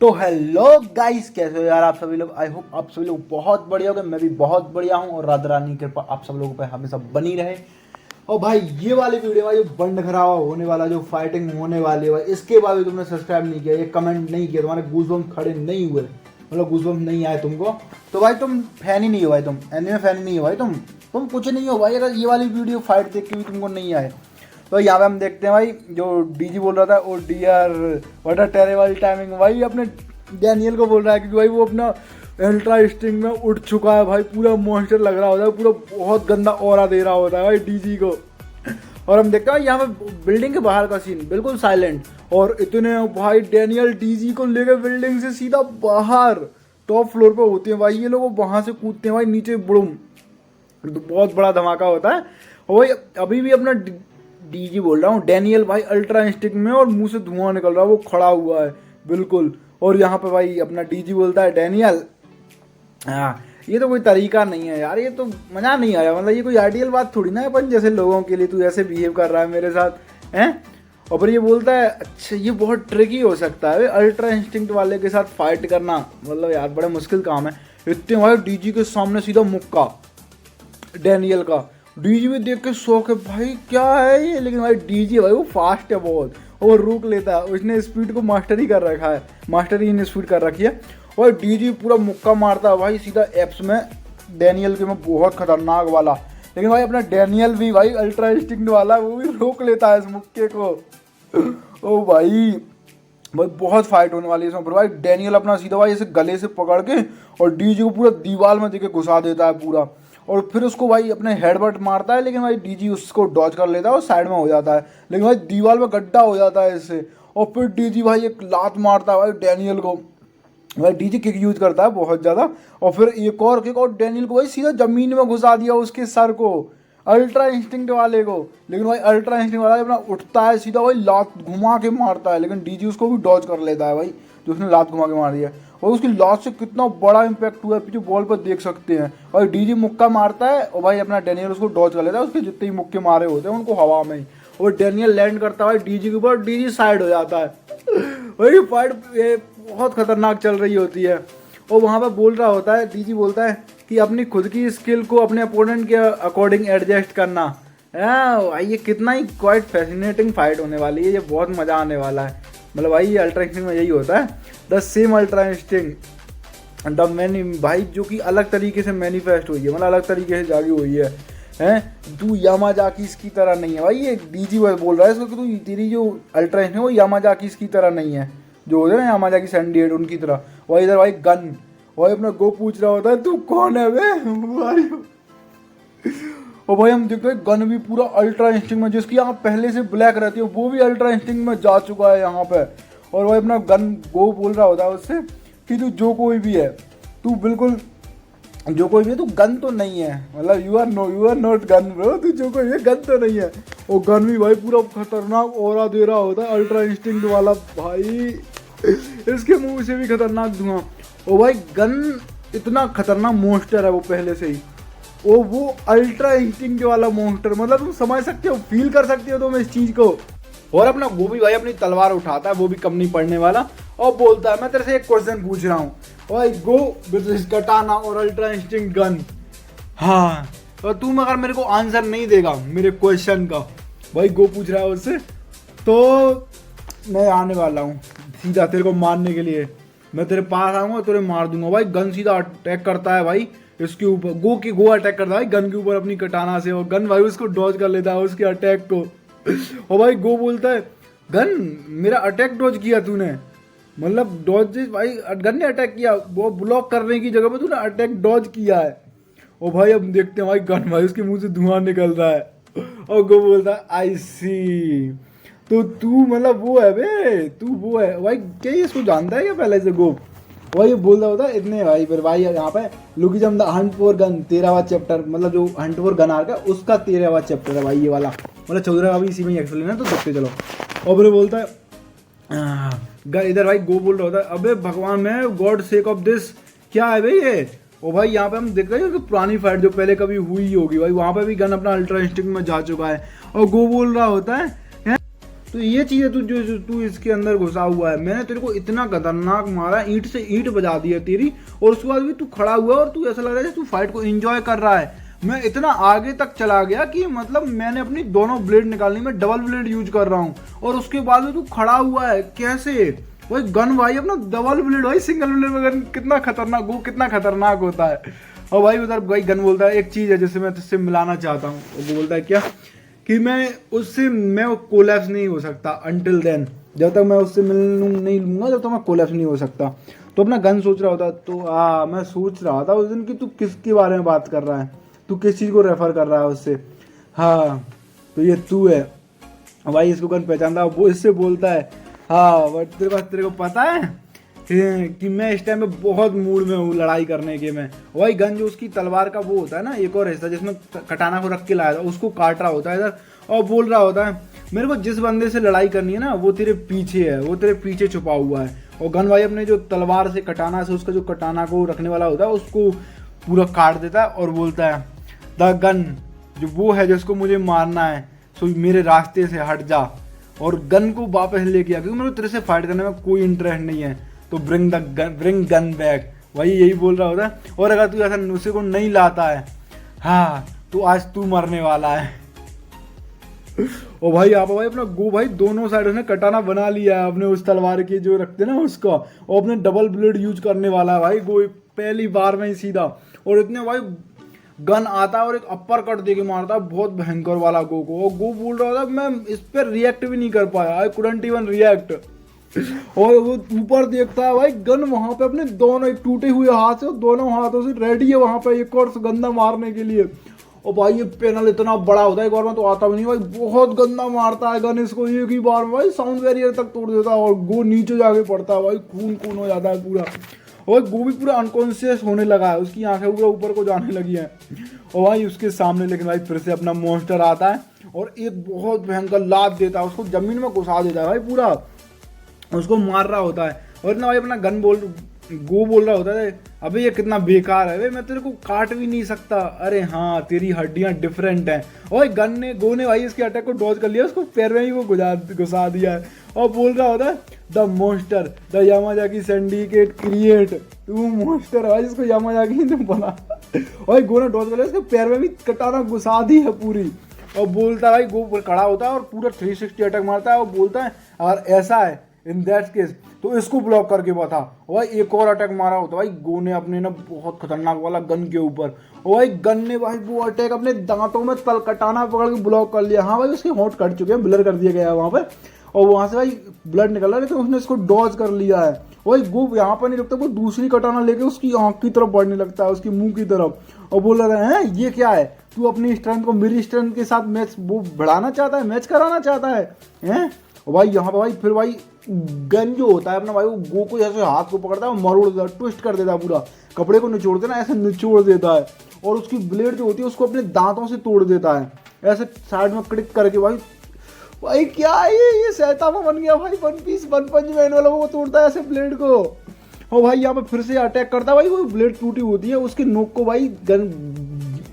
तो hello guys, कैसे हो यार आप सभी लोग। आई होप आप सभी लोग बहुत बढ़िया हो गए। मैं भी बहुत बढ़िया हूँ और राधा रानी की कृपा आप सब लोगों पे हमेशा बनी रहे। और भाई ये वाली वीडियो भाई, जो बंड खराबा होने वाला, जो फाइटिंग होने वाली है भाई, इसके बाद भी तुमने सब्सक्राइब नहीं किया, ये कमेंट नहीं किया, तुम्हारे गूज़बम्स खड़े नहीं हुए, मतलब गूज़बम्स नहीं आए तुमको, तो भाई तुम फैन ही नहीं हो भाई, तुम एनिमे फैन ही नहीं हो भाई, तुम कुछ नहीं हो भाई। अगर ये वाली वीडियो फाइट देख के भी तुमको नहीं आए तो यहाँ पे हम देखते हैं भाई, जो डीजी बोल रहा था oh dear what a terrible timing, भाई अपने डैनियल को बोल रहा है क्योंकि भाई वो अपना अल्ट्रा स्टिंग में उठ चुका है भाई, पूरा मॉन्स्टर लग रहा होता है, पूरा बहुत गंदा ऑरा दे रहा होता है भाई डीजी को। और हम देखते हैं यहाँ पे बिल्डिंग के बाहर का सीन बिल्कुल साइलेंट, और इतने भाई डैनियल डीजी को लेकर बिल्डिंग से सीधा बाहर टॉप फ्लोर पे होते हैं भाई, ये लोग वहाँ से कूदते हैं भाई नीचे, बुड़ुम, बहुत बड़ा धमाका होता है। और भाई अभी भी अपना डीजी बोल रहा हूँ, डैनियल भाई अल्ट्रा इंस्टिंक्ट में और मुंह से धुआं निकल रहा है, वो खड़ा हुआ है बिल्कुल। और यहाँ पे भाई अपना डीजी बोलता है डैनियल, हाँ ये तो कोई तरीका नहीं है यार, ये तो मजा नहीं आया, मतलब ये कोई आइडियल बात थोड़ी ना है अपन जैसे लोगों के लिए, तू ऐसे बिहेव कर रहा है मेरे साथ हैं। और फिर ये बोलता है अच्छा ये बहुत ट्रिकी हो सकता है अल्ट्रा इंस्टिंक्ट वाले के साथ फाइट करना, मतलब यार बड़ा मुश्किल काम है। इतने भाई डीजी के सामने सीधा मुक्का डैनियल का, डीजी भी देख के शौक है भाई क्या है ये, लेकिन भाई डीजी भाई वो फास्ट है बहुत, और रोक लेता है, उसने स्पीड को मास्टर ही कर रखा है, मास्टर ही ने स्पीड कर रखी है। और डीजी पूरा मुक्का मारता है भाई सीधा एप्स में डैनियल के में, बहुत खतरनाक वाला। लेकिन भाई अपना डैनियल भी भाई अल्ट्रा इंस्टिंक्ट वाला, वो भी रोक लेता है इस मुक्के को। ओ भाई भाई बहुत फाइट होने वाली है इसमें, भाई डैनियल अपना सीधा भाई ऐसे गले से पकड़ के और डीजी को पूरा दीवार में देके घुसा देता है पूरा, और फिर उसको भाई अपने हेडबट मारता है, लेकिन भाई डीजी उसको डॉज कर लेता है और साइड में हो जाता है, लेकिन भाई दीवार में गड्ढा हो जाता है इससे। और फिर डीजी भाई एक लात मारता है भाई डैनियल को, भाई डीजी किक यूज करता है बहुत ज़्यादा, और फिर एक और किक, और डैनियल को भाई सीधा ज़मीन में घुसा दिया उसके सर को, अल्ट्रा इंस्टिंक्ट वाले को। लेकिन भाई अल्ट्रा इंस्टिंक्ट वाला अपना उठता है सीधा भाई लात घुमा के मारता है, लेकिन डीजी उसको भी डॉज कर लेता है भाई, जो उसने लात घुमा के मार दिया। और उसकी लात से कितना बड़ा इम्पैक्ट हुआ है पीछे बॉल पर देख सकते हैं। और डीजी मुक्का मारता है और भाई अपना डैनियल उसको डॉज कर लेता है, उसके जितने ही मुक्के मारे होते हैं उनको हवा में ही, और डैनियल लैंड करता है डीजी के ऊपर, डीजी साइड हो जाता है। वही फाइट बहुत खतरनाक चल रही होती है, और वहाँ पर बोल रहा होता है, डीजी बोलता है कि अपनी खुद की स्किल को अपने अपोनेंट के अकॉर्डिंग एडजस्ट करना। भाई ये कितना ही क्वाइट फैसिनेटिंग फाइट होने वाली है, ये बहुत मज़ा आने वाला है। मतलब भाई ये अल्ट्रा इंस्टिंक्ट में यही होता है, the same ultra instinct the many भाई, जो कि अलग तरीके से मैनिफेस्ट हुई है, मतलब अलग तरीके से जागी हुई है हैं। तू यामाजाकीस की तरह नहीं है भाई, ये डीजी बोल रहा है इसको कि तू तेरी जो अल्ट्रा इंस्टिंक्ट है वो यामाजाकीस की तरह नहीं है, जो होते हैं ना यामाजाकी सैंडिएट उनकी तरह। और इधर भाई गन, और अपना गो पूछ रहा होता है तू कौन है वे। और भाई हम देखते हैं गन भी पूरा अल्ट्रा इंस्टिंक्ट में, जिसकी यहाँ पहले से ब्लैक रहती है वो भी अल्ट्रा इंस्टिंक्ट में जा चुका है यहाँ पे। और भाई अपना गन गो बोल रहा होता है उससे कि तू जो कोई भी है, तू बिल्कुल जो कोई भी है, तू गन तो नहीं है, मतलब you are not gun bro, तू जो कोई है गन तो नहीं है। और गन भी भाई पूरा खतरनाक ऑरा दे रहा होता है अल्ट्रा इंस्टिंक्ट वाला भाई, इसके मुंह से भी खतरनाक धुआं। और भाई गन इतना खतरनाक मॉन्स्टर है वो पहले से ही, वो अल्ट्रा इंस्टिंक्ट वाला मॉन्स्टर, मतलब तुम समझ सकते हो, फील कर सकते हो तुम इस चीज को। और अपना वो भी भाई अपनी तलवार उठाता है, वो भी कम नहीं पड़ने वाला, और बोलता है मैं तेरे से एक क्वेश्चन पूछ रहा हूँ, भाई गो विद दिस कटाना और अल्ट्रा इंस्टिंक्ट गन, हाँ और तुम अगर मेरे को आंसर नहीं देगा मेरे क्वेश्चन का, भाई गो पूछ रहा है उससे, तो मैं आने वाला हूँ सीधा तेरे को मारने के लिए, मैं तेरे पास आऊँगा तुझे मार दूंगा। भाई गन सीधा अटैक करता है भाई इसके ऊपर, गो अटैक करता है भाई गन के ऊपर अपनी कटाना से, और गन भाई उसको डॉज कर लेता है उसके अटैक को। और भाई गो बोलता है गन मेरा अटैक डॉज किया तूने, मतलब डॉज भाई गन ने अटैक किया, वो ब्लॉक करने की जगह पे तूने अटैक डॉज किया है। और भाई अब देखते हैं भाई गन भाई उसके मुंह से धुआं निकल रहा है, और गो बोलता है आई सी, तो तू मतलब वो है बे, तू वो है भाई, क्या ये इसको जानता है क्या पहले से गो। वही बोल रहा होता है इतने भाई, फिर भाई यहाँ पे Lookism the hunt for gun 13वां चैप्टर, मतलब जो हंट फॉर गन आर्क है उसका 13वां चैप्टर है भाई ये वाला, मतलब 14वां भी इसी में ही एक्सप्लेन है, तो देखते चलो। और फिर बोलता है इधर भाई गो बोल रहा होता है अबे भगवान में गॉड सेक ऑफ दिस, क्या है भाई ये। और भाई यहाँ पे हम देख रहे हैं कि पुरानी फाइट जो पहले कभी हुई होगी भाई, वहाँ पे भी गन अपना अल्ट्रा इंस्टिंक्ट में जा चुका है, और गो बोल रहा होता है तो ये चीज़ है जो तू इसके अंदर घुसा हुआ है। मैंने तेरे को इतना खतरनाक मारा, ईंट से ईंट बजा दी है तेरी, और उसके बाद भी तू खड़ा हुआ और तू ऐसा लग रहा है तू फाइट को एंजॉय कर रहा है। मैं इतना आगे तक चला गया कि मतलब मैंने अपनी दोनों ब्लेड निकालनी में डबल ब्लेड यूज कर रहा हूँ, और उसके बाद भी तू खड़ा हुआ है कैसे? भाई गन भाई अपना डबल ब्लेड, भाई सिंगल ब्लेड में गन कितना खतरनाक, वो कितना खतरनाक होता है। और भाई उधर भाई गन बोलता है एक चीज़ है जिससे मैं तुझसे मिलाना चाहता हूँ। वो बोलता है क्या? कि मैं कोलैप्स नहीं हो सकता अंटिल देन, जब तक मैं उससे नहीं लूँगा जब तक मैं कोलैप्स नहीं हो सकता। तो अपना गन सोच रहा होता। तो मैं सोच रहा था उस दिन कि तू किसके बारे में बात कर रहा है, तू किस चीज़ को रेफर कर रहा है उससे। हाँ तो ये तू है भाई, इसको गन पहचानता। वो इससे बोलता है हाँ बट तेरे को पता है कि मैं इस टाइम पे बहुत मूड में हूँ लड़ाई करने के। मैं वही गन जो उसकी तलवार का वो होता है ना, एक और हिस्सा जिसमें कटाना को रख के लाया था, उसको काट रहा होता है इधर, और बोल रहा होता है मेरे को जिस बंदे से लड़ाई करनी है ना वो तेरे पीछे है, वो तेरे पीछे छुपा हुआ है। और गन भाई अपने जो तलवार से कटाना से उसका जो कटाना को रखने वाला होता है उसको पूरा काट देता है और बोलता है द गन जो वो है जिसको मुझे मारना है, सो मेरे रास्ते से हट जा और गन को वापस लेके आ, क्योंकि मेरे को तेरे से फाइट करने में कोई इंटरेस्ट नहीं है, तो ब्रिंग गन बैक। वही यही बोल रहा होता है। और अगर तू ऐसा उसे को नहीं लाता है हाँ तो आज तू मरने वाला है। और भाई आप भाई अपना गो भाई दोनों साइड उसने कटाना बना लिया है अपने उस तलवार की जो रखते ना उसका, और अपने डबल ब्लेड यूज करने वाला है भाई गो पहली बार में ही सीधा। और इतने भाई गन आता है और एक अपर कट दे के मारता है बहुत भयंकर वाला गो को। और गो बोल रहा था मैं इस पर रिएक्ट भी नहीं कर पाया, आई कुडंट इवन रिएक्ट। और वो ऊपर देखता है भाई गन वहां पे अपने दोनों टूटे हुए हाथ से, दोनों हाथों से रेडी है वहां पे एक और गंदा मारने के लिए। और भाई ये पैनल इतना बड़ा होता है, एक बार में तो आता भी नहीं भाई, बहुत गंदा मारता है गन इसको एक ही बार में भाई, साउंड बैरियर तक तोड़ देता है और गो नीचे जाके पड़ता है भाई, खून हो जाता है पूरा। और गो भी पूरा अनकॉन्शियस होने लगा है, उसकी आंखें पूरा ऊपर को जाने लगी हैं। और भाई उसके सामने लेकिन भाई फिर से अपना मॉन्स्टर आता है और एक बहुत भयंकर लात देता है, उसको जमीन में घुसा देता है भाई, पूरा उसको मार रहा होता है। और इतना भाई अपना गो बोल रहा होता है अबे ये कितना बेकार है, मैं तेरे को काट भी नहीं सकता। अरे हाँ तेरी हड्डियां डिफरेंट हैं। और गो ने भाई इसके अटैक को डॉज कर लिया, उसको पैर में ही वो घुसा दिया है और बोल रहा होता है the monster the Yamazaki syndicate create, तू मॉन्स्टर भाई इसको यामाजाकी तुम बना। और गो ने डॉज कर लिया, उसके पैर में भी कटाना घुसा दी है पूरी। और बोलता है भाई गो खड़ा होता है और पूरा 360 अटैक मारता है और बोलता है अगर ऐसा है इन दैट केस तो इसको ब्लॉक करके बता। और भाई एक और अटैक मारा होता है भाई गो ने अपने ना बहुत खतरनाक वाला गन के ऊपर। और भाई गन ने भाई वो अटैक अपने दांतों में तल कटाना पकड़ के ब्लॉक कर लिया। हाँ भाई उसके होंठ कट चुके हैं, ब्लर कर दिया गया है वहां पे, और वहां से भाई ब्लड निकल रहा है, लेकिन उसने इसको डॉज कर लिया है। वही गो यहाँ पर नहीं रुकता, वो दूसरी कटाना लेके उसकी आंख की तरफ बढ़ने लगता है, उसकी मुंह की तरफ, और बोल रहे हैं ये क्या है, तू अपनी स्ट्रेंथ को मेरी स्ट्रेंथ के साथ मैच वो बढ़ाना चाहता है, मैच कराना चाहता है हैं? और भाई यहाँ पर भाई फिर भाई गन जो होता है अपना भाई वो गो को जैसे हाथ को पकड़ता है, मरोड़ देता है, ट्विस्ट कर देता है, पूरा कपड़े को निचोड़ देना ऐसे निचोड़ देता है, और उसकी ब्लेड जो होती है उसको अपने दांतों से तोड़ देता है ऐसे साइड में क्लिक करके। भाई क्या है ये सैतामा बन गया भाई, वन पीस वन पंच मैन वाला वो तोड़ता है ऐसे ब्लेड को। और भाई यहाँ पे फिर से अटैक करता है भाई, वो ब्लेड टूटी होती है उसकी नोक को भाई गन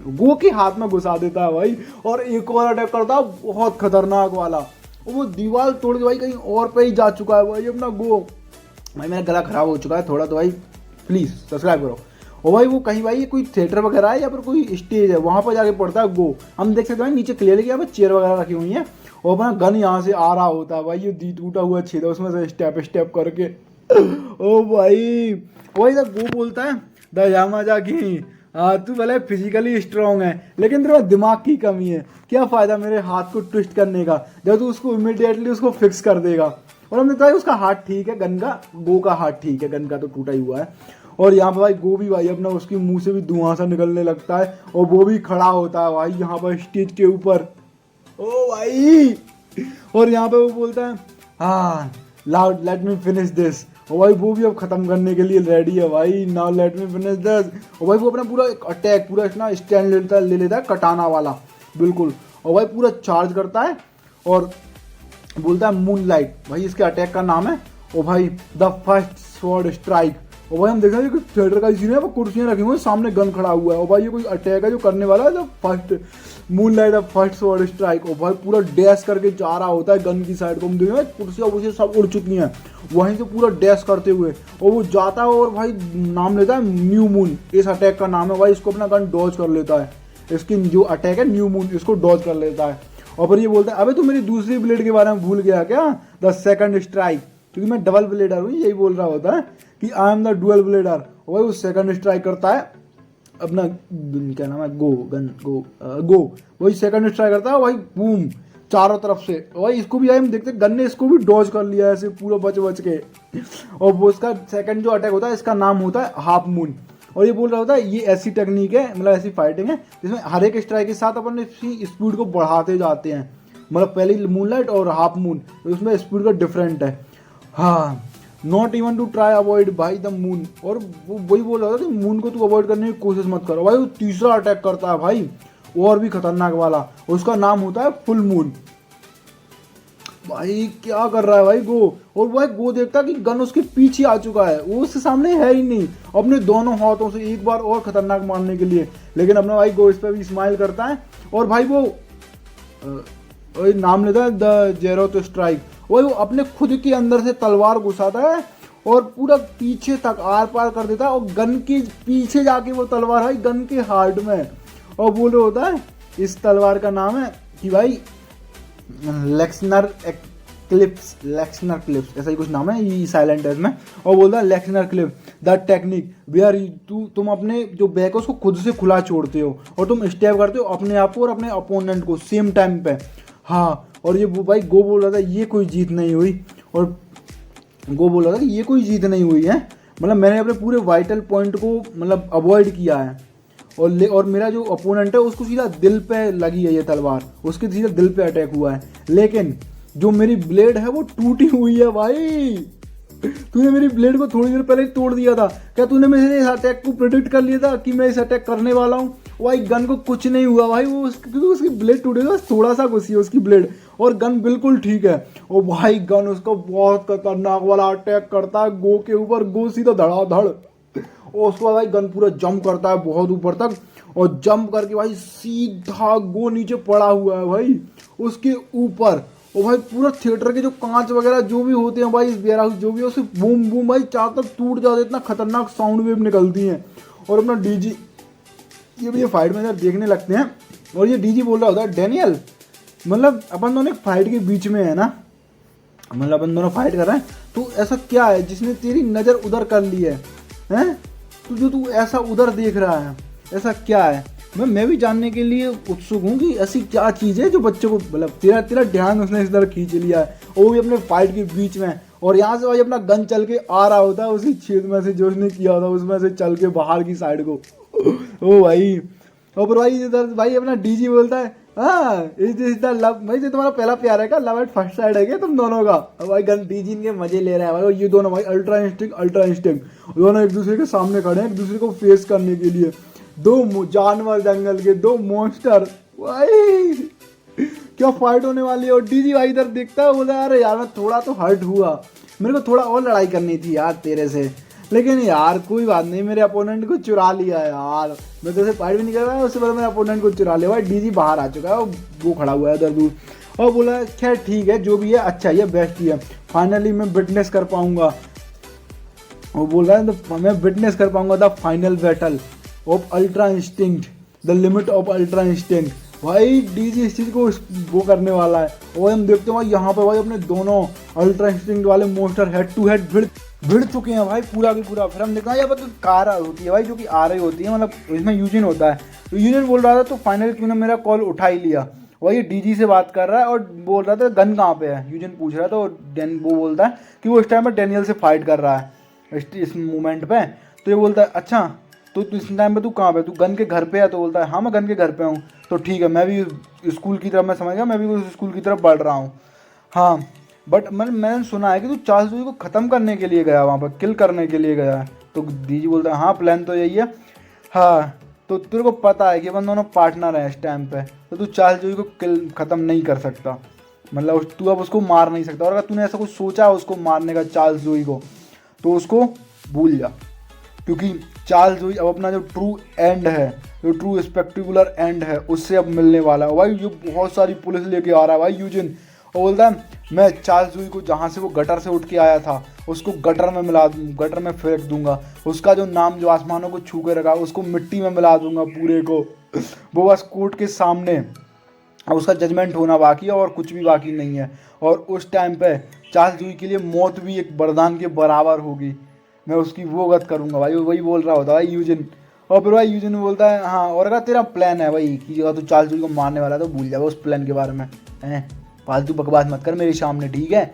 गो के हाथ में घुसा देता है भाई, और एक और अटैक करता है बहुत खतरनाक वाला, और वो दीवार तोड़ के भाई कहीं और पे ही जा चुका है भाई अपना गो। भाई मेरा गला खराब हो चुका है थोड़ा, तो भाई प्लीज सब्सक्राइब करो। और भाई वो कहीं भाई कोई थिएटर वगैरह है या फिर कोई स्टेज है, वहां पर जाके पड़ता है गो। हम देख सकते हैं नीचे क्लियरली यहाँ पे चेयर वगैरह रखी हुई है, और अपना गन यहाँ से आ रहा होता है भाई, ये दी टूटा हुआ छेद है उसमें से स्टेप करके। ओ भाई वही तो गो बोलता है द यामाजाकी तू भले फिजिकली स्ट्रांग है लेकिन तेरे दिमाग की कमी है, क्या फायदा मेरे हाथ को ट्विस्ट करने का जब तू उसको इमीडिएटली उसको फिक्स कर देगा। और हमने कहा उसका हाथ ठीक है गन का, गो का हाथ ठीक है, गन का तो टूटा ही हुआ है। और यहाँ पर भाई गो भी भाई अपना उसकी मुंह से भी धुआं सा निकलने लगता है, और वो भी खड़ा होता है भाई यहाँ पर स्टेज के ऊपर। ओ भाई और यहाँ पे वो बोलता है हाँ loud let me finish this, और भाई वो भी अब खत्म करने के लिए रेडी है भाई, now let me finish this. और भाई वो अपना पूरा एक अटैक पूरा इतना स्टैंड ले लेता है कटाना वाला बिल्कुल, और भाई पूरा चार्ज करता है और बोलता है मूनलाइट, भाई इसके अटैक का नाम है। और भाई द फर्स्ट स्वॉर्ड स्ट्राइक। और भाई हम देख रहे हैं कि थिएटर का सीन है, वो कुर्सियां रखी हुई है, सामने गन खड़ा हुआ है, और भाई ये कोई अटैक है जो करने वाला है, the first moonlight the first sword strike. और भाई पूरा डैश करके जा रहा होता है गन की साइड को, हम देखेंगे कुर्सियाँ वुर्सियाँ सब उड़ चुकी हैं वहीं से पूरा डैश करते हुए, और वो जाता है और भाई नाम लेता है न्यू मून, इस अटैक का नाम है भाई। इसको अपना गन डॉज कर लेता है, इसकी जो अटैक है न्यू मून, इसको डॉज कर लेता है। और फिर ये बोलता है अबे तू मेरी दूसरी ब्लेड के बारे में भूल गया क्या, द सेकंड स्ट्राइक, क्योंकि मैं डबल ब्लेडर हूँ, यही बोल रहा होता है कि I am the dual bladder. और भाई वो सेकंड स्ट्राइक करता है अपना, क्या नाम है, गो वही सेकंड स्ट्राइक करता है भाई, बूम चारों तरफ से। भाई इसको भी हम देखते गन ने इसको भी डॉज कर लिया ऐसे पूरा बच के। और वो इसका सेकंड जो अटैक होता है इसका नाम होता है हाफ मून। और ये बोल रहा होता है ये ऐसी टेक्निक है, मतलब ऐसी फाइटिंग है जिसमें हर एक स्ट्राइक के साथ अपन इसकी स्पीड को बढ़ाते जाते हैं, मतलब पहली मूनलाइट और हाफ मून उसमें स्पीड का डिफरेंट है। हाँ, not even to try avoid भाई द मून। और वो वही बोल रहा था कि मून को तू अवॉइड करने की कोशिश मत करो। भाई वो तीसरा अटैक करता है भाई, और भी खतरनाक वाला, उसका नाम होता है फुल मून। भाई क्या कर रहा है भाई गो, और भाई गो देखता कि गन उसके पीछे आ चुका है, वो उसके सामने है ही नहीं, अपने दोनों हाथों से एक बार और खतरनाक मारने के लिए। लेकिन अपना भाई गो इस पर भी स्माइल करता है, और भाई वो नाम लेता है द जेरो टू स्ट्राइक। वो अपने खुद के अंदर से तलवार घुसाता है और पूरा पीछे तक आर पार कर देता है, और गन के पीछे जाके वो तलवार है गन के हार्ट में, और बोल रहे होता है इस तलवार का नाम है कि भाई लेक्सनर क्लिप्स ऐसा ही कुछ नाम है, ये साइलेंट है इसमें। और बोलता है लेक्सनर क्लिप द टेक्निक वेयर तुम अपने जो बैक है उसको खुद से खुला छोड़ते हो और तुम स्टेप करते हो अपने आप को और अपने अपोनेंट को सेम टाइम पे। हाँ, और ये भाई गो बोल रहा था ये कोई जीत नहीं हुई, और गो बोल रहा था कि ये कोई जीत नहीं हुई है, मतलब मैंने अपने पूरे वाइटल पॉइंट को मतलब अवॉइड किया है, और मेरा जो अपोनेंट है उसको सीधा दिल पे लगी है ये तलवार, उसके सीधा दिल पे अटैक हुआ है, लेकिन जो मेरी ब्लेड है वो टूटी हुई है। भाई तूने मेरी ब्लेड को थोड़ी देर पहले ही तोड़ दिया था, क्या तूने मेरे इस अटैक को प्रेडिक्ट कर लिया था कि मैं इस अटैक करने वाला हूँ। भाई गन को कुछ नहीं हुआ भाई, वो क्योंकि उसकी ब्लेड टूटी थी, थोड़ा सा घुसी है उसकी ब्लेड, और गन बिल्कुल ठीक है। और भाई गन उसको बहुत खतरनाक वाला अटैक करता है गो के ऊपर, गो सीधा धड़ाधड़, और उसके बाद भाई गन पूरा जंप करता है बहुत ऊपर तक, और जंप करके भाई सीधा गो नीचे पड़ा हुआ है भाई उसके ऊपर। और भाई पूरा थिएटर के जो कांच वगैरह जो भी होते हैं भाई इस वेयर हाउस जो भी है उसे बूम बूम भाई चारों तरफ टूट जाते, इतना खतरनाक साउंड वेव निकलती हैं। और अपना डीजी ये भी ये फाइट में जब देखने लगते हैं, और ये डीजी बोल रहा होता है डैनियल, मतलब अपन दोनों एक फाइट के बीच में है ना, मतलब अपन दोनों फाइट कर रहे हैं, तो ऐसा क्या है जिसने तेरी नज़र उधर कर ली है, हैं तो जो तू ऐसा उधर देख रहा है, ऐसा क्या है। मैं भी जानने के लिए उत्सुक हूँ कि ऐसी क्या चीज़ है जो बच्चों को, मतलब तेरा ध्यान उसने इस तरह खींच लिया है, और वो भी अपने फाइट के बीच में, और यहाँ से भाई अपना गन चल के आ रहा होता है उसी छेद में से जो उसने किया होता उसमें से चल के बाहर की साइड को। ओ भाई, और फिर भाई इधर भाई अपना डीजी बोलता है हाँ इज द लव, भाई ये तुम्हारा पहला प्यार है क्या, लव एट फर्स्ट साइड है क्या तुम दोनों का। और भाई गन डीजी इनके मजे ले रहा है भाई, ये दोनों भाई अल्ट्रा इंस्टिंक्ट दोनों एक दूसरे के सामने खड़े हैं एक दूसरे को फेस करने के लिए, दो जानवर जंगल के, दो मॉन्स्टर, भाई क्या फाइट होने वाली है। और डीजी भाई इधर देखता है, बोला अरे यार मैं थोड़ा तो हर्ट हुआ, मेरे को थोड़ा और लड़ाई करनी थी यार तेरे से, लेकिन यार कोई बात नहीं, मेरे अपोनेंट को चुरा लिया यार, मैं तो फाइट भी नहीं कर रहा है, उससे पहले मेरे अपोनेंट को चुरा लिया। भाई डीजी बाहर आ चुका है, वो खड़ा हुआ है इधर दूर, और बोला खैर ठीक है जो भी है अच्छा ही है, बेस्ट ही है, फाइनली मैं विटनेस कर पाऊंगा। वो बोल रहा है तो मैं विटनेस कर पाऊंगा the final battle of ultra instinct, the limit of ultra instinct. भाई डीजी इस चीज़ को वो करने वाला है, और हम देखते हैं भाई यहाँ पे भाई अपने दोनों अल्ट्रा इंस्टिंक्ट वाले मोस्टर हेड टू हेड भिड़ चुके हैं भाई पूरा की पूरा। फिर हम देखते हैं यहाँ पर तो कार होती है भाई जो कि आ रही होती है, मतलब इसमें यूजिन होता है, तो यूजिन बोल रहा था तो फाइनली तूने मेरा कॉल उठा ही लिया। वही डीजी से बात कर रहा है और बोल रहा था गन कहाँ पे है, यूजिन पूछ रहा था, और वो बोलता है कि वो इस टाइम पर डैनियल से फाइट कर रहा है इस मोमेंट पे। तो ये बोलता है अच्छा तो इस टाइम पे तू कहाँ पे, तू गन के घर पे है, तो बोलता है हाँ मैं गन के घर पे हूँ, तो ठीक है मैं भी स्कूल की तरफ, मैं समझ गया मैं भी उस स्कूल की तरफ बढ़ रहा हूँ। हाँ बट मैंने सुना है कि तू चार्ल्स लुई को ख़त्म करने के लिए गया, वहाँ पर किल करने के लिए गया है। तो डीजी बोलता है हाँ प्लान तो यही है। हाँ तो तेरे को पता है कि अपन दोनों पार्टनर हैं इस टाइम पे, तो तू चार्ल्स लुई को किल ख़त्म नहीं कर सकता, मतलब तू अब उसको मार नहीं सकता, और अगर तूने ऐसा कुछ सोचा है उसको मारने का चार्ल्स लुई को, तो उसको भूल जा, क्योंकि चार्ल्स लुई अब अपना जो ट्रू एंड है जो ट्रू स्पेक्टिकुलर एंड है उससे अब मिलने वाला है भाई। जो बहुत सारी पुलिस लेके आ रहा है भाई यूजिन, और बोलता है मैं चार्ल्स जुई को जहाँ से वो गटर से उठ के आया था उसको गटर में मिला दूँ, गटर में फेंक दूंगा। उसका जो नाम जो आसमानों को छू के रखा उसको मिट्टी में मिला दूंगा पूरे को। वो बस कोर्ट के सामने अब उसका जजमेंट होना बाकी है और कुछ भी बाकी नहीं है। और उस टाइम पे चार्ल्स जुई के लिए मौत भी एक वरदान के बराबर होगी। मैं उसकी वो गत करूँगा भाई, वही बोल रहा होता है भाई यूजिन। और फिर भाई यूजिन बोलता है हाँ, और अगर तेरा प्लान है भाई कि अगर तू चार्ल्स जुई को मारने वाला है तो भूल जाओ उस प्लान के बारे में, हैं फालतू बकवास मत कर मेरे सामने, ठीक है।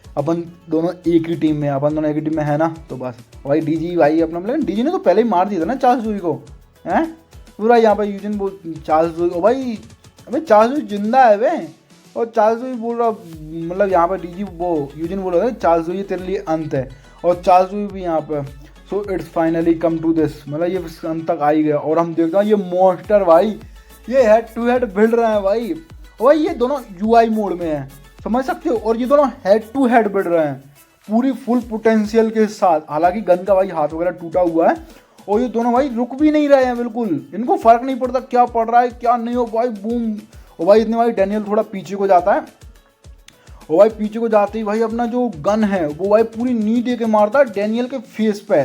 अपन दोनों एक ही टीम में, अपन दोनों एक ही टीम में है ना, तो बस भाई डीजी भाई अपना प्लान, डीजी ने तो पहले ही मार दिया था ना चार्ल्स जुई को, हैं। पूरा यहाँ पर यूजिन बोल चार्ल्स जुई, ओ भाई अबे चार्ल्स जुई जिंदा है वे, और चार्ल्स जुई बोल रहा, मतलब यहाँ पर डीजी वो यूजिन बोल रहा है चार्ल्स जुई तेरे लिए अंत है, और चार्ल्स जुई भी यहाँ पर so it's finally come to this, मतलब ये अंत तक आ ही गया। और हम देखते हैं ये मॉन्स्टर भाई ये हेड टू हेड भिड़ रहे हैं भाई, और ये दोनों यूआई मोड में है, समझ सकते हो, और ये दोनों हेड टू हेड भिड़ रहे हैं पूरी फुल पोटेंशियल के साथ। हालांकि गन का भाई हाथ वगैरह टूटा हुआ है, और ये दोनों भाई रुक भी नहीं रहे हैं बिल्कुल, इनको फर्क नहीं पड़ता क्या पड़ रहा है क्या नहीं हो भाई, बूम। और भाई इतने भाई डैनियल थोड़ा पीछे को जाता है, और भाई पीछे को जाते ही भाई अपना जो गन है वो भाई पूरी नी दे के मारता है डैनियल के फेस पे,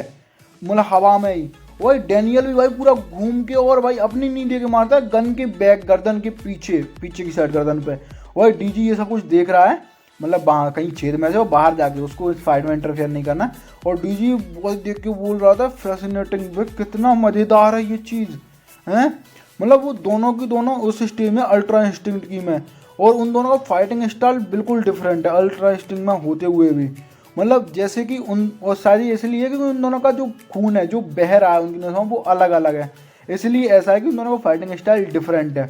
मतलब हवा में ही। वही डैनियल भी भाई पूरा घूम के और भाई अपनी नी दे के मारता है गन के बैक गर्दन के पीछे, पीछे की साइड गर्दन पे। वही डीजी ये सब कुछ देख रहा है, मतलब कहीं छेद में से वो बाहर जाके उसको इस फाइट में इंटरफेयर नहीं करना। और डीजी बहुत देख के बोल रहा था फैसिनेटिंग भाई कितना मज़ेदार है ये चीज़, हैं। मतलब वो दोनों की दोनों उस स्टेज में अल्ट्रा इंस्टिंक्ट की में, और उन दोनों का फाइटिंग स्टाइल बिल्कुल डिफरेंट है अल्ट्रा इंस्टिंक्ट में होते हुए भी, मतलब जैसे कि उन, और सारी इसलिए कि उन दोनों का जो खून है जो बह रहा है उनकी नसों वो अलग अलग है, इसलिए ऐसा है कि उन दोनों का फाइटिंग स्टाइल डिफरेंट है।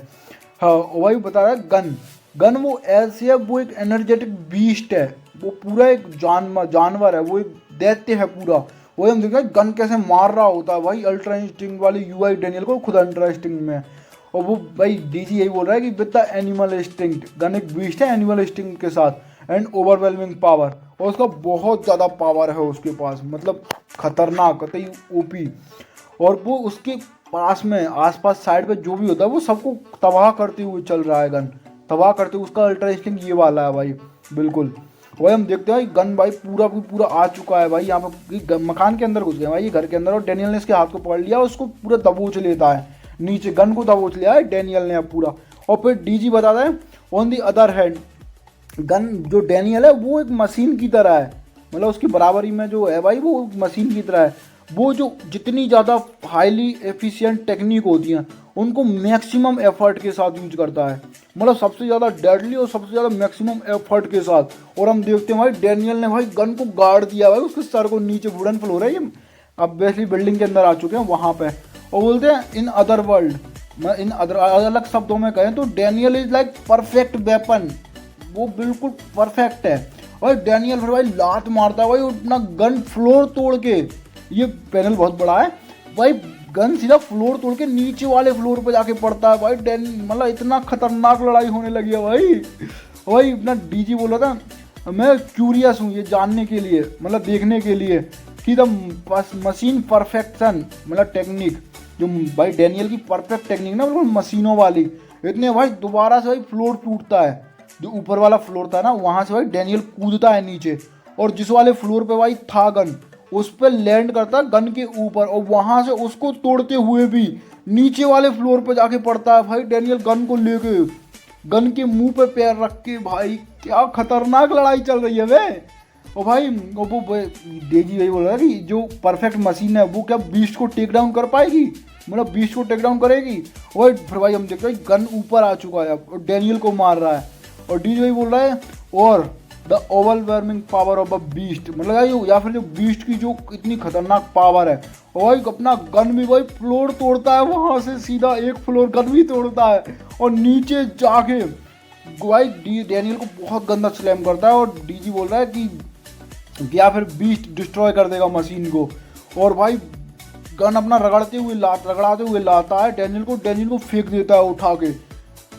हाँ वही बता रहा है गन वो ऐसे है, वो एक एनर्जेटिक बीस्ट है, वो पूरा एक जानवर है, वो एक दैत्य है पूरा। वही हम देखते हैं गन कैसे मार रहा होता है भाई अल्ट्रा इंस्टिंक्ट वाले यूआई डैनियल को खुद अल्ट्रा इंस्टिंक्ट में। और वो भाई डीजी यही बोल रहा है कि with the animal instinct, gun एक बीस्ट है एनिमल इंस्टिंक्ट के साथ, एंड ओवरवेलमिंग पावर, और उसका बहुत ज़्यादा पावर है उसके पास, मतलब खतरनाक कतई ओपी। और वो उसके पास में आसपास साइड पे जो भी होता है वो सबको तबाह करते हुए चल रहा है, गन तबाह करते हुए, उसका अल्ट्रा इंस्टिंक्ट ये वाला है भाई बिल्कुल। वही हम देखते हैं गन भाई पूरा आ चुका है भाई, यहाँ पे मकान के अंदर घुस गया भाई ये घर के अंदर, और डैनियल ने इसके हाथ को पकड़ लिया, उसको पूरा दबोच लेता है नीचे, गन को दबोच लिया है डैनियल ने अब पूरा। और फिर डीजी बताता है on the other hand gun जो डैनियल है वो एक मशीन की तरह है, मतलब उसकी बराबरी में जो है भाई वो मशीन की तरह है। वो जो जितनी ज़्यादा हाईली एफिशिएंट टेक्निक होती हैं उनको मैक्सिमम एफर्ट के साथ यूज करता है, मतलब सबसे ज़्यादा डेडली और सबसे ज़्यादा मैक्सिमम एफर्ट के साथ। और हम देखते हैं भाई डैनियल ने भाई गन को गाड़ दिया भाई उसके सर को, नीचे वुडन फ्लोर है ये, अब बेसिकली बिल्डिंग के अंदर आ चुके हैं वहाँ पे। और बोलते हैं in other world, in other अलग शब्दों में कहें तो Daniel is like perfect weapon, वो बिल्कुल परफेक्ट है। और डैनियल फिर भाई लात मारता है भाई अपना गन फ्लोर तोड़ के, ये पैनल बहुत बड़ा है भाई, गन सीधा फ्लोर तोड़ के नीचे वाले फ्लोर पे जाके पड़ता है भाई मतलब इतना खतरनाक लड़ाई होने लगी है भाई। भाई अपना डीजी बोल रहा था मैं क्यूरियस हूँ ये जानने के लिए, मतलब देखने के लिए कि द मशीन परफेक्शन, मतलब टेक्निक जो भाई डैनियल की परफेक्ट टेक्निक ना बिल्कुल मशीनों वाली। इतने भाई दोबारा से भाई फ्लोर टूटता है, जो ऊपर वाला फ्लोर था ना वहाँ से भाई डैनियल कूदता है नीचे, और जिस वाले फ्लोर पे भाई था गन उस पर लैंड करता है गन के ऊपर, और वहाँ से उसको तोड़ते हुए भी नीचे वाले फ्लोर पे जाके पड़ता है भाई डैनियल गन को लेके, गन के मुंह पे पैर रख के। भाई क्या खतरनाक लड़ाई चल रही है वे। और भाई वो डेजी वही बोल रहा है कि जो परफेक्ट मशीन है वो क्या बीस्ट को टेक डाउन कर पाएगी, मतलब बीस्ट को टेक डाउन करेगी। और फिर भाई हम देखते हैं गन ऊपर आ चुका है और डैनियल को मार रहा है, और डीजी वही बोल रहा है और the overwhelming power of a beast, मतलब या फिर जो बीस्ट की जो इतनी खतरनाक पावर है। और भाई अपना गन भी भाई फ्लोर तोड़ता है, वहाँ से सीधा एक फ्लोर गन भी तोड़ता है, और नीचे जाके भाई डैनियल को बहुत गंदा स्लैम करता है। और डीजी बोल रहा है कि या फिर बीस्ट डिस्ट्रॉय कर देगा मशीन को, और भाई गन अपना रगड़ाते हुए लाता है डैनियल को फेंक देता है उठा के,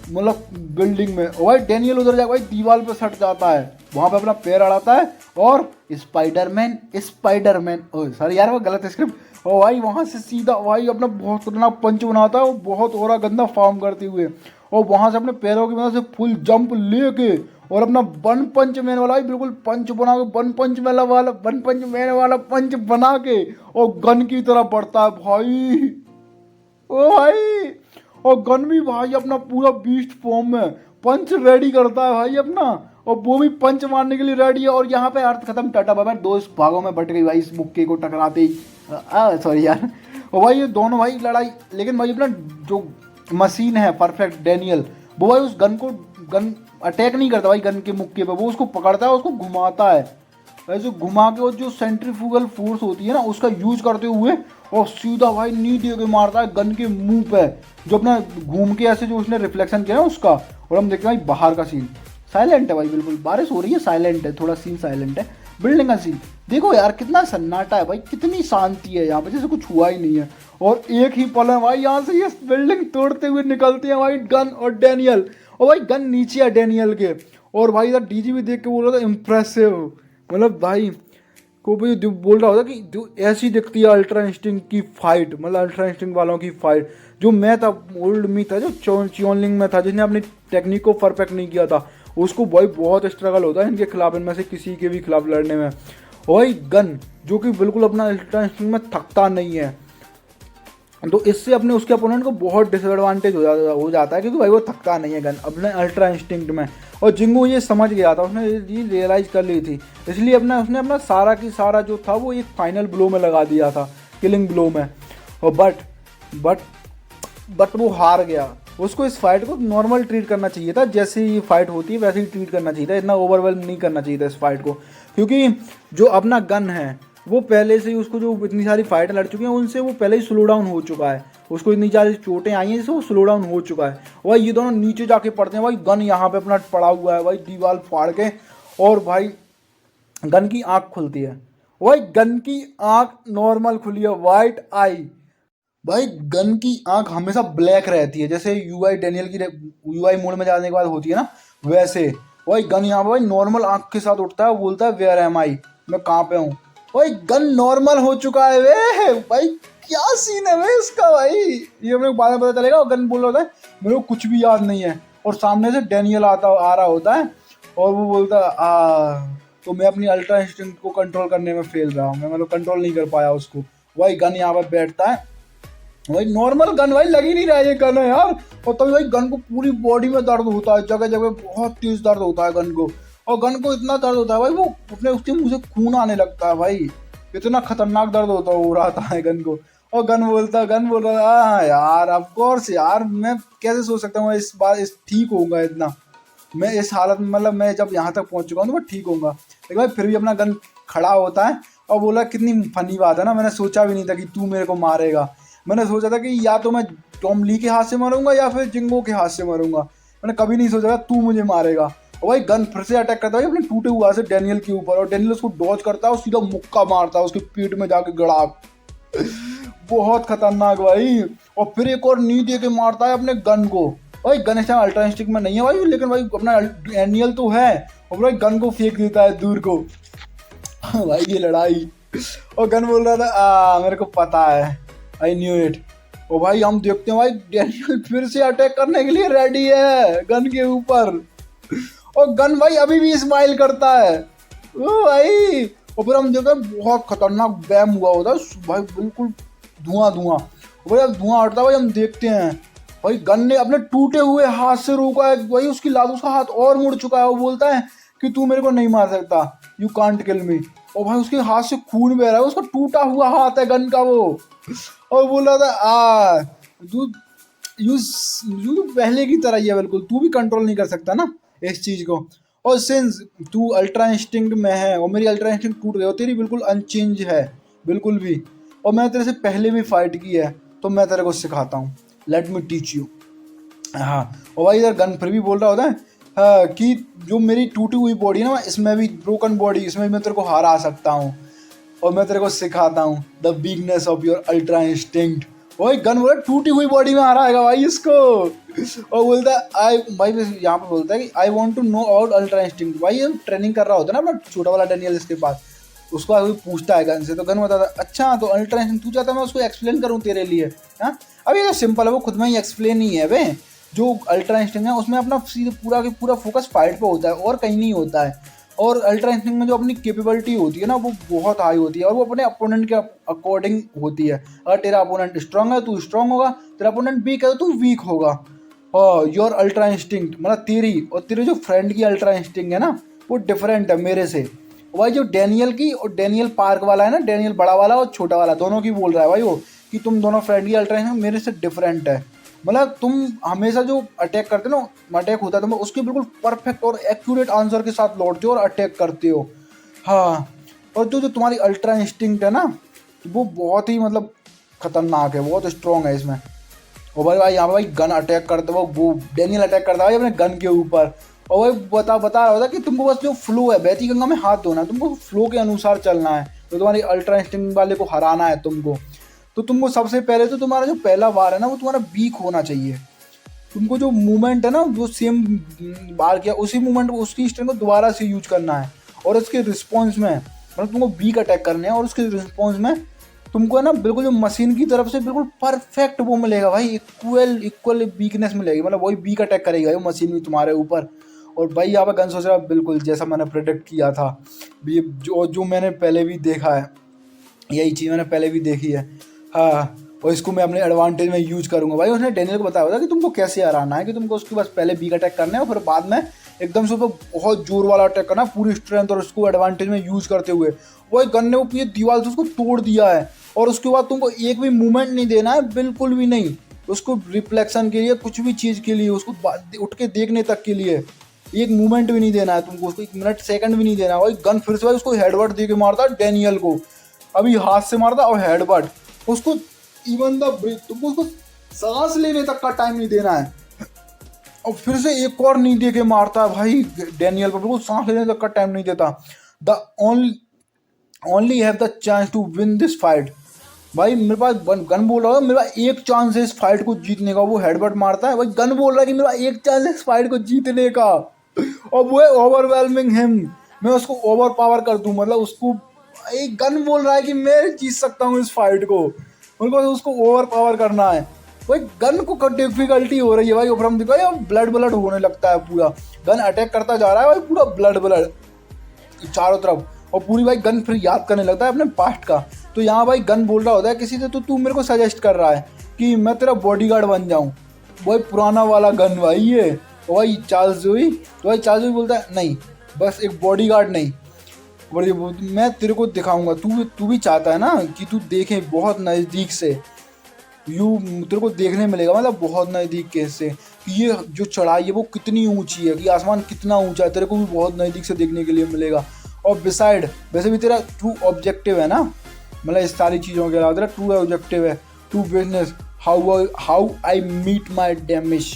मतलब बिल्डिंग में। और भाई डैनियल उधर जाकर भाई दीवार पे सट जाता है, वहाँ पे अपना पैर अड़ाता है और स्पाइडरमैन स्पाइडरमैन, ओ सॉरी यार वो गलत स्क्रिप्ट। और भाई वहाँ से सीधा भाई अपना बहुत खतरनाक पंच बनाता है वो, बहुत और गंदा फॉर्म करते हुए, और वहाँ से अपने पैरों की मदद से फुल जंप लेके और अपना वन पंच मैन वाला ही बिल्कुल पंच बना के, वन पंच मैन वाला पंच बना के और गन की तरह बढ़ता है भाई। ओ भाई, और गन भी भाई अपना पूरा बीस्ट फॉर्म में पंच रेडी करता है भाई अपना, और वो भी पंच मारने के लिए रेडी है। और यहाँ पे अर्थ खत्म, टाटा बाय बाय, दो इस भागों में बट गई भाई इस मुक्के को टकराते ही। सॉरी यार। और भाई ये दोनों भाई लड़ाई, लेकिन भाई अपना जो मशीन है परफेक्ट डैनियल, वो भाई उस गन अटैक नहीं करता भाई गन के मुक्के पे, वो उसको पकड़ता है, उसको घुमाता है ऐसे घुमा के, और जो सेंट्रीफ्यूगल फोर्स होती है ना उसका यूज करते हुए और सीधा भाई नी दे के मारता है गन के मुंह पे, जो अपना घूम के ऐसे जो उसने रिफ्लेक्शन किया है उसका। और हम देखते हैं भाई बाहर का सीन, साइलेंट है भाई, बिल्कुल बारिश हो रही है, साइलेंट है, थोड़ा सीन साइलेंट है। बिल्डिंग का सीन देखो यार कितना सन्नाटा है भाई, कितनी शांति है यहाँ पे, जैसे कुछ हुआ ही नहीं है। और एक ही पल है भाई यहाँ से ये बिल्डिंग तोड़ते हुए निकलते हैं भाई गन और डैनियल, और भाई गन नीचे है डैनियल के। और भाई इधर डीजी भी देख के बोल रहा था इम्प्रेसिव, मतलब भाई को भी बोल रहा होता कि जो ऐसी दिखती है अल्ट्रा इंस्टिंक्ट की फाइट, मतलब अल्ट्रा इंस्टिंक्ट वालों की फाइट। जो मैं था ओल्ड मी था जो चियोनलिंग में था, जिसने अपनी टेक्निक को परफेक्ट नहीं किया था, उसको भाई बहुत स्ट्रगल होता है इनके खिलाफ, इनमें से किसी के भी खिलाफ लड़ने में। वही गन जो कि बिल्कुल अपना अल्ट्रा इंस्टिंक्ट में थकता नहीं है, तो इससे अपने उसके अपोनेंट को बहुत डिसएडवांटेज हो जाता है, क्योंकि भाई वो थकता नहीं है गन अपने अल्ट्रा इंस्टिंक्ट में। और जिंगू ये समझ गया था, उसने ये रियलाइज कर ली थी, इसलिए उसने अपना सारा की सारा जो था वो एक फाइनल ब्लो में लगा दिया था, किलिंग ब्लो में। और बट वो हार गया। उसको इस फाइट को नॉर्मल ट्रीट करना चाहिए था, जैसे ये फाइट होती है वैसे ही ट्रीट करना चाहिए था, इतना ओवरवेल्म नहीं करना चाहिए था इस फाइट को, क्योंकि जो अपना गन है वो पहले से ही उसको जो इतनी सारी फाइट लड़ चुकी हैं उनसे वो पहले ही स्लो डाउन हो चुका है, उसको इतनी सारी चोटें आई हैं जिससे वो स्लो डाउन हो चुका है। भाई ये दोनों नीचे जाके पड़ते हैं भाई, गन यहाँ पे अपना पड़ा हुआ है भाई दीवार फाड़ के, और भाई गन की आँख खुलती है, भाई गन की आँख नॉर्मल खुली है, वाइट आई। भाई गन की आँख हमेशा ब्लैक रहती है, जैसे यूआई डैनियल की यूआई मोड में जाने के बाद होती है ना, वैसे भाई गन यहाँ पे भाई नॉर्मल आँख के साथ उठता है, बोलता है वेयर एम आई, मैं कहाँ पे हूँ। भाई गन नॉर्मल हो चुका है वे भाई, क्या सीन है वे इसका भाई, ये मेरे को बाद में पता चलेगा। और गन बोल रहा है मेरे को कुछ भी याद नहीं है, और सामने से डैनियल आ रहा होता है, और वो बोलता है तो मैं अपनी अल्ट्रा इंस्टिंक्ट को कंट्रोल करने में फेल रहा हूँ, मैं मतलब कंट्रोल नहीं कर पाया उसको। भाई गन यहाँ पर बैठता है, भाई नॉर्मल गन भाई लग ही नहीं रहा है ये गन है यार, और तभी भाई गन को पूरी बॉडी में दर्द होता है, जगह जगह बहुत तेज दर्द होता है गन को, और गन को इतना दर्द होता है भाई वो अपने उसके मुंह से खून आने लगता है भाई, इतना खतरनाक दर्द हो रहा है गन को। और गन बोल रहा है यार ऑफ कोर्स यार, मैं कैसे सोच सकता हूँ इस बार इस ठीक होऊंगा इतना, मैं इस हालत में, मतलब मैं जब यहाँ तक पहुँच चुका हूँ तो मैं ठीक होऊंगा। लेकिन भाई फिर भी अपना गन खड़ा होता है और बोला कितनी फनी बात है ना, मैंने सोचा भी नहीं था कि तू मेरे को मारेगा, मैंने सोचा था कि या तो मैं टॉम ली के हाथ से मरूंगा या फिर जिंगो के हाथ से मरूंगा, मैंने कभी नहीं सोचा था तू मुझे मारेगा। और भाई गन फिर से अटैक करता है अपने टूटे हुआ से डैनियल के ऊपर, और डैनियल उसको डॉज करता है और सीधा मुक्का मारता है उसके पीठ में जाके गड़ाक, बहुत खतरनाक भाई। और फिर एक और नी दे के मारता है अपने गन को, भाई गन इस टाइम अल्ट्रा इंस्टिंक्ट में नहीं है भाई, लेकिन भाई अपना डैनियल तो है, और भाई गन को फेंक देता है दूर को। भाई ये लड़ाई, और गन बोल रहा था मेरे को पता है, आई न्यू इट। और भाई हम देखते हैं भाई डैनियल फिर से अटैक करने के लिए रेडी है गन के ऊपर, और गन भाई अभी भी स्माइल करता है ओ भाई। और फिर हम देखते हैं बहुत खतरनाक बैम हुआ होता है भाई, बिल्कुल धुआं, भाई अब धुआं हटता है भाई, हम देखते हैं भाई गन ने अपने टूटे हुए हाथ से रोका है भाई, उसकी लात, उसका हाथ और मुड़ चुका है, वो बोलता है कि तू मेरे को नहीं मार सकता, यू कांट किल मी। और भाई उसके हाथ से खून बह रहा है, उसका टूटा हुआ हाथ है गन का वो, और बोल रहा था यू पहले की तरह ही है बिल्कुल, तू भी कंट्रोल नहीं कर सकता ना इस चीज़ को। और सिंस तू अल्ट्रा इंस्टिंक्ट में है और मेरी अल्ट्रा इंस्टिंक्ट टूट गई और तेरी बिल्कुल अनचेंज है बिल्कुल भी, और मैं तेरे से पहले भी फाइट की है, तो मैं तेरे को सिखाता हूँ, लेट मी टीच यू। हाँ, और भाई इधर गन फिर भी बोल रहा होता है कि जो मेरी टूटी हुई बॉडी है ना, इसमें भी ब्रोकन बॉडी, इसमें मैं तेरे को हरा सकता हूँ, और मैं तेरे को सिखाता हूँ the weakness of your ultra instinct. भाई गन बोला टूटी हुई बॉडी में हराएगा भाई इसको, और बोलता है भाई यहाँ पे बोलता है कि I want to know about ultra instinct. भाई ये ट्रेनिंग कर रहा होता है ना अपना छोटा वाला डैनियल इसके पास, उसको कोई पूछता है गन से, तो गन बताता है अच्छा तो अल्ट्रा इंस्टिंक्ट तू चाहता है मैं उसको एक्सप्लेन करूँ तेरे लिए। हाँ अब ये तो सिंपल है, वो खुद में ही एक्सप्लेन ही है वे। जो अल्ट्रा इंस्टिंक्ट है उसमें अपना सीधे पूरा के पूरा फोकस फाइट पे होता है और कहीं नहीं होता है। और अल्ट्रा इंस्टिंक्ट में जो अपनी कैपेबिलिटी होती है ना वो बहुत हाई होती है और वो अपने अपोनेंट के अकॉर्डिंग होती है। अगर तेरा अपोनेंट स्ट्रांग है तो स्ट्रांग होगा, तेरा अपोनेंट वीक है तो तू वीक होगा। योर अल्ट्रा इंस्टिंक्ट मतलब तेरी और तेरे जो फ्रेंड की अल्ट्रा इंस्टिंक्ट है ना वो डिफरेंट है मेरे से। भाई जो डैनियल की और डैनियल पार्क वाला है ना, डैनियल बड़ा वाला और छोटा वाला दोनों की बोल रहा है भाई वो कि तुम दोनों फ्रेंड की अल्ट्रा इंस्टिंक्ट मेरे से डिफरेंट है। मतलब तुम हमेशा जो अटैक करते हो ना, अटैक होता है तुम उसके बिल्कुल परफेक्ट और एक्यूरेट आंसर के साथ लौटते हो और अटैक करते हो। हाँ और जो जो तुम्हारी अल्ट्रा इंस्टिंक्ट है ना वो बहुत ही मतलब खतरनाक है, बहुत स्ट्रॉन्ग है इसमें। और भाई यहाँ पे भाई गन अटैक करते वो डैनियल अटैक करता है अपने गन के ऊपर। और भाई बता रहा होता कि तुमको बस जो फ्लो है बहती गंगा में हाथ धोना है, तुमको फ्लो के अनुसार चलना है, तो तुम्हारी अल्ट्रा इंस्टिंक्ट वाले को हराना है तुमको। तो तुमको सबसे पहले तो तुम्हारा जो पहला वार है ना वो तुम्हारा वीक होना चाहिए। तुमको जो मूवमेंट है ना जो सेम बार किया उसी मूवमेंट को उसकी स्ट्रेंथ को दोबारा से यूज करना है। और उसके रिस्पॉन्स में मतलब तुमको वीक अटैक करने हैं और उसके रिस्पॉन्स में तुमको है ना बिल्कुल जो मशीन की तरफ से बिल्कुल परफेक्ट वो मिलेगा भाई, इक्वल वीकनेस मिलेगी, मतलब वही वीक अटैक करेगा वो मशीन भी तुम्हारे ऊपर। और भाई यहाँ पर गन सोच रहा बिल्कुल जैसा मैंने प्रेडिक्ट किया था, ये जो मैंने पहले भी देखा है, यही चीज़ मैंने पहले भी देखी है। हाँ और इसको मैं अपने एडवांटेज में यूज करूँगा। भाई उसने डैनियल को बताया था कि तुमको कैसे हराना है, कि तुमको उसके पास पहले वीक अटैक करना है और फिर बाद में एकदम से ऊपर बहुत जोर वाला अटैक करना पूरी स्ट्रेंथ और उसको एडवांटेज में यूज करते हुए। वही गन ने वो पूरी दीवार से उसको तोड़ दिया है और उसके बाद तुमको एक भी मूवमेंट नहीं देना है, बिल्कुल भी नहीं। उसको रिफ्लेक्शन के लिए कुछ भी चीज़ के लिए उसको उठ के देखने तक के लिए एक मूवमेंट भी नहीं देना है तुमको, उसको 1 मिनट सेकंड भी नहीं देना है। वही गन फिर से भाई उसको हेडबट दे के मारता डैनियल को, अभी हाथ से मारता और हेडबट उसको इवन द ब्रीथ, तुमको उसको सांस लेने तक का टाइम नहीं देना है। और फिर से एक और नहीं दे के मारता है भाई डैनियल पर, बिल्कुल सांस लेने तक का टाइम नहीं देता। The only have the chance to win this fight. भाई मेरे पास गन बोल रहा है मेरे पास एक चांस है इस फाइट को जीतने का, वो हेडबट मारता है। भाई गन बोल रहा है कि मेरा एक चांस है इस फाइट को जीतने का और वो है ओवरवेलमिंग हिम, मैं उसको ओवर पावर कर दूं। मतलब उसको एक गन बोल रहा है कि मैं जीत सकता हूँ इस फाइट को, उनको उसको ओवर पावर करना है। भाई गन को डिफिकल्टी हो रही है भाई, ऊपर हम देखो ब्लड होने लगता है, पूरा गन अटैक करता जा रहा है भाई, पूरा ब्लड चारों तरफ। और पूरी भाई गन फिर याद करने लगता है अपने पास्ट का। तो यहाँ भाई गन बोल रहा होता है किसी से, तो तू मेरे को सजेस्ट कर रहा है कि मैं तेरा बॉडीगार्ड बन जाऊँ। भाई पुराना वाला गन भाई ये, तो भाई चार्ल्स जोई, तो भाई चार्ल्स जोई बोलता है नहीं बस एक बॉडीगार्ड नहीं, मैं तेरे को दिखाऊंगा, तू भी चाहता है ना कि तू देखे बहुत नज़दीक से, तेरे को देखने मिलेगा मतलब बहुत नज़दीक के से कि ये जो चढ़ाई है वो कितनी ऊंची है, कि आसमान कितना ऊंचा है, तेरे को भी बहुत नज़दीक से देखने के लिए मिलेगा। और बिसाइड वैसे भी तेरा ट्रू ऑब्जेक्टिव है ना, मतलब इस सारी चीज़ों के अलावा तेरा ट्रू ऑब्जेक्टिव है to business how I meet my damage,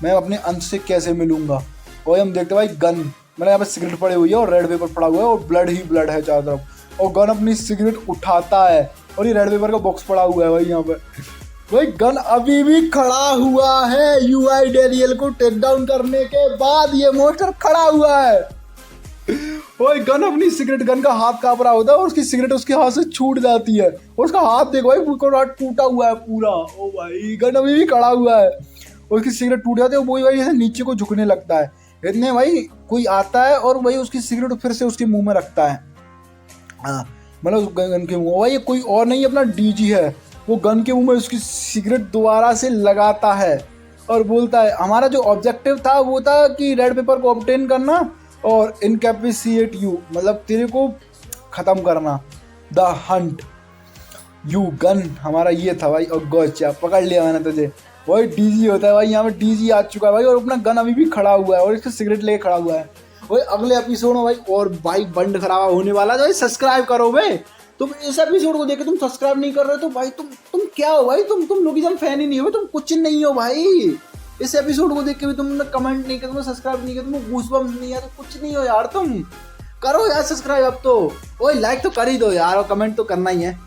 मैं अपने अंत से कैसे मिलूँगा। और हम देखते भाई गन, मतलब यहाँ पे सिगरेट पड़ी हुई है और रेड पेपर पड़ा हुआ है और ब्लड ही ब्लड है चारों तरफ, और गन अपनी सिगरेट उठाता है और ये रेड पेपर का बॉक्स पड़ा हुआ है भाई यहाँ पे। भाई गन अभी भी खड़ा हुआ है, यूआई डैनियल को टेक डाउन करने के बाद ये मोस्टर खड़ा हुआ है। भाई गन अपनी सिगरेट, गन का हाथ कांप रहा होता है और उसकी सिगरेट उसके हाथ से छूट जाती है और उसका हाथ देखो भाई पूरा टूटा हुआ है पूरा। ओ भाई गन अभी भी खड़ा हुआ है और उसकी सिगरेट टूट जाती है, वही भाई जैसे नीचे को झुकने लगता है। इतने भाई कोई आता है और भाई उसकी सिगरेट फिर से उसके मुंह में रखता है। हाँ मतलब उस गन के मुंह, भाई ये कोई और नहीं अपना डीजी है, वो गन के मुंह में उसकी सिगरेट दोबारा से लगाता है और बोलता है हमारा जो ऑब्जेक्टिव था वो था कि रेड पेपर को ऑब्टेन करना और इनकैपेसिएट यू, मतलब तेरे को ख़त्म करना, द हंट यू गन हमारा ये था भाई। और गोचा पकड़ लिया मैंने तुझे, वही डीजी होता है भाई, यहाँ पे डीजी आ चुका है भाई और अपना गन अभी भी खड़ा हुआ है और इसका सिगरेट लेके खड़ा हुआ है। भाई अगले एपिसोड में भाई और भाई बंड खराब होने वाला है, सब्सक्राइब करो भाई। तुम इस एपिसोड को देख के तुम सब्सक्राइब नहीं कर रहे तो भाई तुम क्या हो भाई, तुम लोगिज्म फैन ही नहीं हो, तुम कुछ नहीं हो भाई। इस एपिसोड को देख के भी तुमने कमेंट नहीं किया, तुमने सब्सक्राइब नहीं किया, तुमको गूज़बम्स नहीं है, तो कुछ नहीं हो यार, तुम करो यार सब्सक्राइब अब तो। ओए लाइक तो कर ही दो यार और कमेंट तो करना ही है।